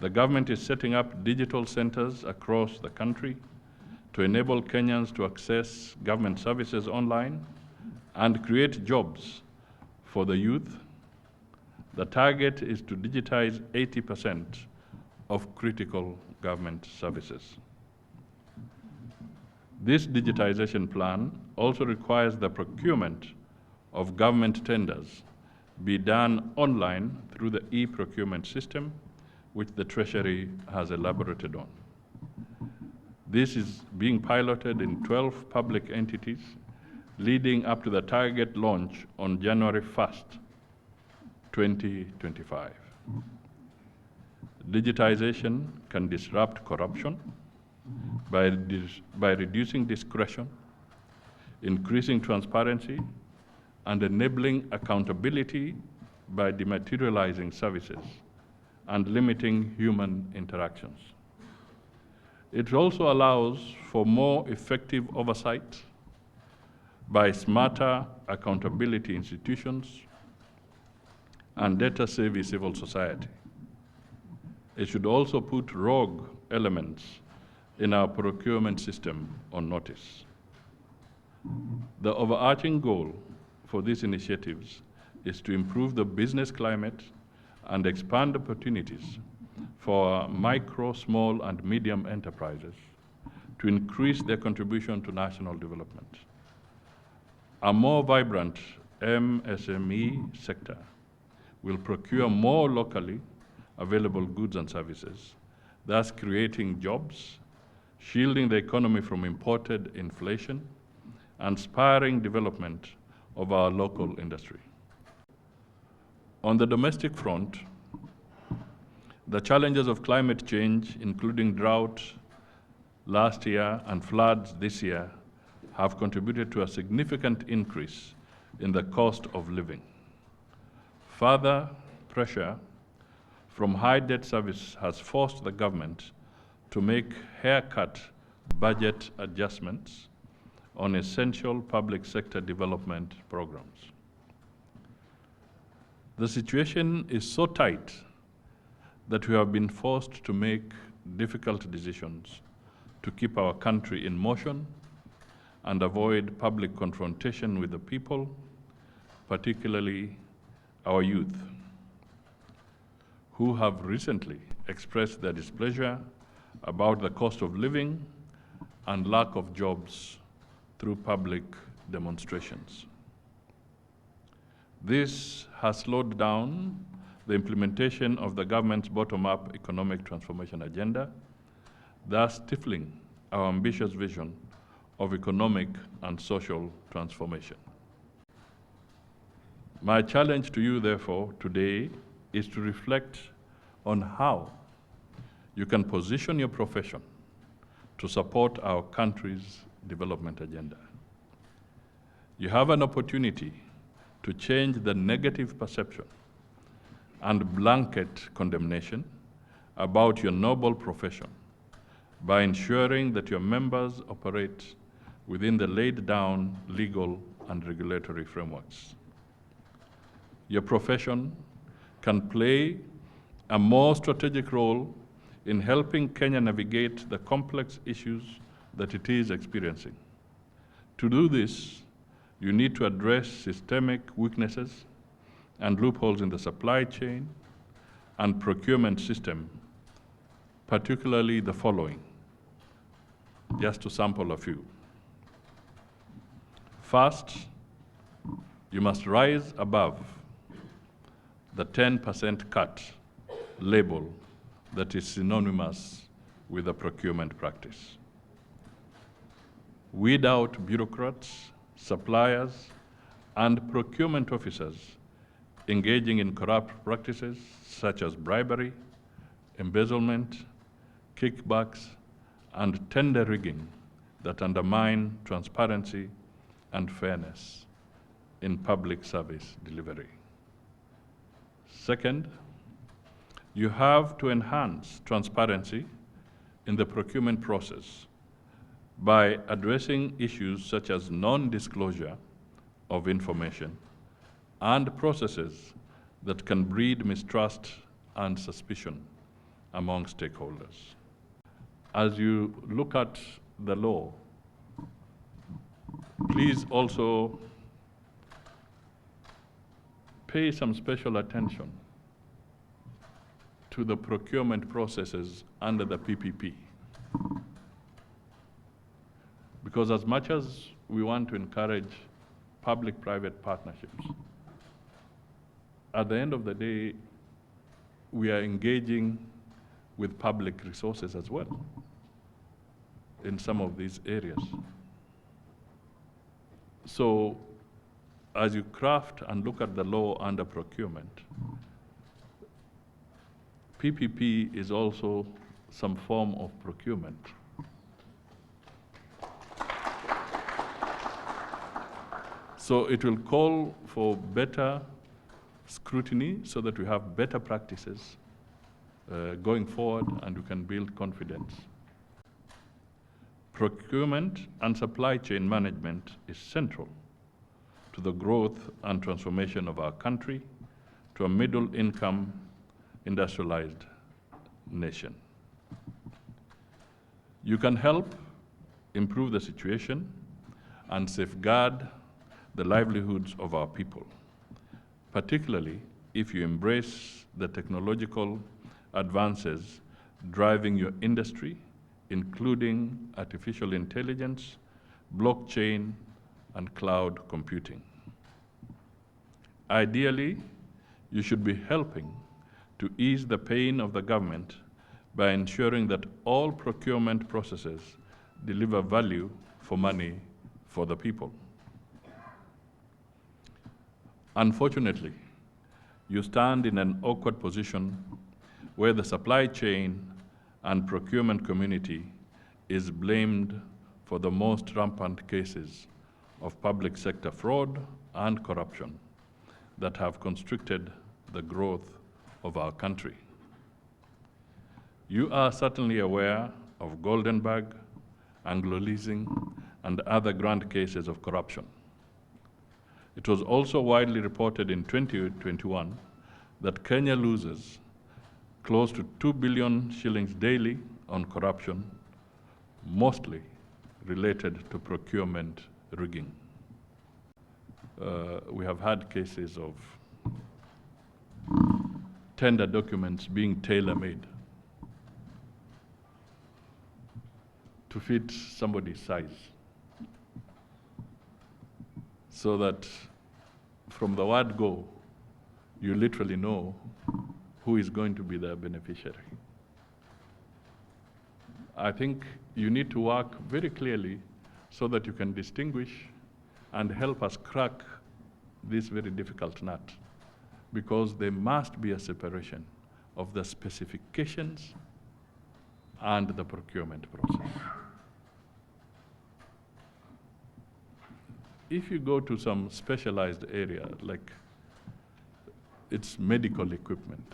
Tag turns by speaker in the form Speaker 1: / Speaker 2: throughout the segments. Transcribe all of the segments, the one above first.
Speaker 1: The government is setting up digital centers across the country to enable Kenyans to access government services online and create jobs for the youth. The target is to digitize 80% of critical government services. This digitization plan also requires the procurement of government tenders be done online through the e-procurement system, which the Treasury has elaborated on. This is being piloted in 12 public entities, leading up to the target launch on January 1st, 2025. Digitization can disrupt corruption by reducing discretion, increasing transparency, and enabling accountability by dematerializing services and limiting human interactions. It also allows for more effective oversight by smarter accountability institutions and data-savvy civil society. It should also put rogue elements in our procurement system on notice. The overarching goal for these initiatives is to improve the business climate and expand opportunities for micro, small, and medium enterprises to increase their contribution to national development. A more vibrant MSME sector will procure more locally available goods and services, thus creating jobs, shielding the economy from imported inflation, and spurring development of our local industry. On the domestic front, the challenges of climate change, including drought last year and floods this year, have contributed to a significant increase in the cost of living. Further pressure from high debt service has forced the government to make haircut budget adjustments on essential public sector development programs. The situation is so tight that we have been forced to make difficult decisions to keep our country in motion and avoid public confrontation with the people, particularly our youth, who have recently expressed their displeasure about the cost of living and lack of jobs through public demonstrations. This has slowed down the implementation of the government's bottom-up economic transformation agenda, thus stifling our ambitious vision of economic and social transformation. My challenge to you, therefore, today is to reflect on how you can position your profession to support our country's development agenda. You have an opportunity to change the negative perception and blanket condemnation about your noble profession by ensuring that your members operate within the laid down legal and regulatory frameworks. Your profession can play a more strategic role in helping Kenya navigate the complex issues that it is experiencing. To do this, you need to address systemic weaknesses and loopholes in the supply chain and procurement system, particularly the following, just to sample a few. First, you must rise above the 10% cut label that is synonymous with a procurement practice. Weed out bureaucrats, suppliers, and procurement officers engaging in corrupt practices such as bribery, embezzlement, kickbacks, and tender rigging that undermine transparency and fairness in public service delivery. Second, you have to enhance transparency in the procurement process by addressing issues such as non-disclosure of information and processes that can breed mistrust and suspicion among stakeholders. As you look at the law, please also pay some special attention to the procurement processes under the PPP. Because as much as we want to encourage public-private partnerships, at the end of the day, we are engaging with public resources as well in some of these areas. So as you craft and look at the law under procurement, PPP is also some form of procurement. So it will call for better scrutiny so that we have better practices going forward and we can build confidence. Procurement and supply chain management is central to the growth and transformation of our country to a middle-income industrialized nation. You can help improve the situation and safeguard the livelihoods of our people, particularly if you embrace the technological advances driving your industry, including artificial intelligence, blockchain, and cloud computing. Ideally, you should be helping to ease the pain of the government by ensuring that all procurement processes deliver value for money for the people. Unfortunately, you stand in an awkward position where the supply chain and procurement community is blamed for the most rampant cases of public sector fraud and corruption that have constricted the growth of our country. You are certainly aware of Goldenberg, Anglo-leasing, and other grand cases of corruption. It was also widely reported in 2021 that Kenya loses close to 2 billion shillings daily on corruption, mostly related to procurement rigging. We have had cases of tender documents being tailor-made to fit somebody's size, so that from the word go, you literally know who is going to be the beneficiary. I think you need to work very clearly so that you can distinguish and help us crack this very difficult nut, because there must be a separation of the specifications and the procurement process. If you go to some specialized area, like it's medical equipment,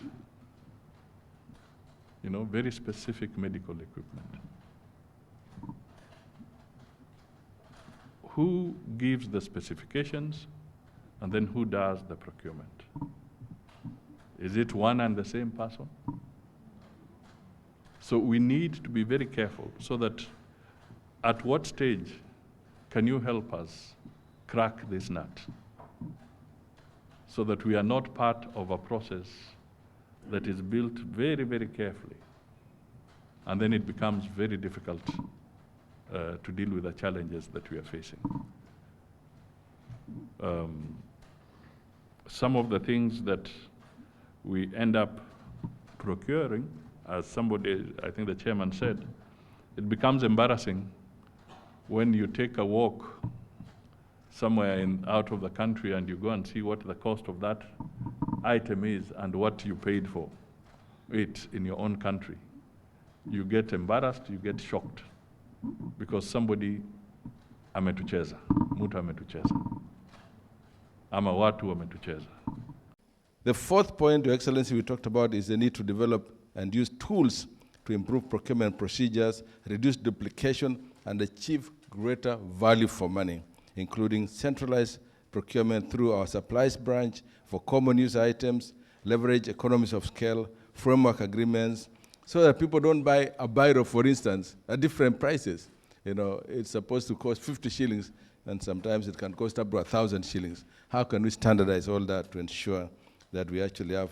Speaker 1: very specific medical equipment. Who gives the specifications and then who does the procurement? Is it one and the same person? So we need to be very careful so that at what stage can you help us crack this nut so that we are not part of a process that is built very, very carefully, and then it becomes very difficult to deal with the challenges that we are facing. Some of the things that we end up procuring, as somebody, I think the chairman said, it becomes embarrassing when you take a walk somewhere out of the country and you go and see what the cost of that item is and what you paid for it in your own country. You get embarrassed, you get shocked, because somebody ametucheza, mtu ametucheza, ama watu wametucheza.
Speaker 2: The fourth point, Your Excellency, we talked about is the need to develop and use tools to improve procurement procedures, reduce duplication, and achieve greater value for money, including centralized procurement through our supplies branch for common use items, leverage economies of scale, framework agreements, so that people don't buy a biro, for instance, at different prices. It's supposed to cost 50 shillings, and sometimes it can cost up to 1,000 shillings. How can we standardize all that to ensure that we actually have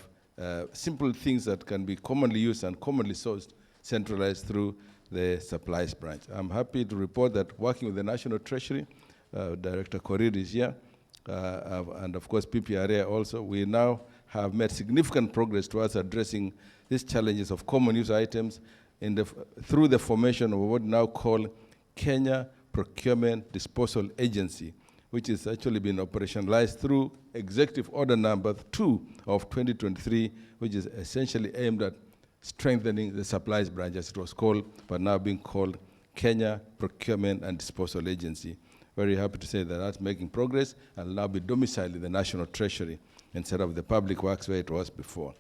Speaker 2: simple things that can be commonly used and commonly sourced, centralized through the supplies branch? I'm happy to report that working with the National Treasury, Director Korir is here, and of course PPRA also, we now have made significant progress towards addressing these challenges of common use items through the formation of what we now call Kenya Procurement Disposal Agency, which has actually been operationalized through Executive Order number 2 of 2023, which is essentially aimed at strengthening the supplies branch, as it was called, but now being called Kenya Procurement and Disposal Agency. Very happy to say that that's making progress and will now be domiciled in the National Treasury instead of the Public Works where it was before.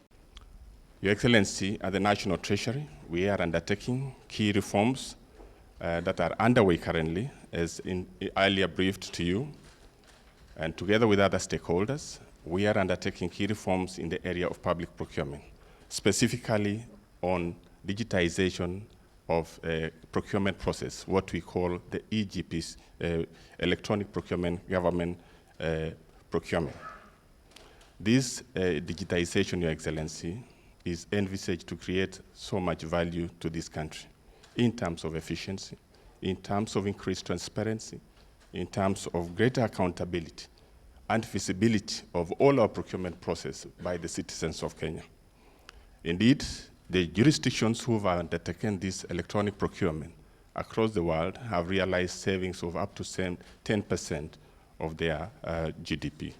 Speaker 3: Your Excellency, at the National Treasury, we are undertaking key reforms that are underway currently, as earlier briefed to you. And together with other stakeholders, we are undertaking key reforms in the area of public procurement, specifically on digitization of procurement process, what we call the EGPs, Electronic Procurement Government Procurement. This digitization, Your Excellency, is envisaged to create so much value to this country in terms of efficiency, in terms of increased transparency, in terms of greater accountability and visibility of all our procurement process by the citizens of Kenya. Indeed, the jurisdictions who have undertaken this electronic procurement across the world have realized savings of up to 10% of their GDP.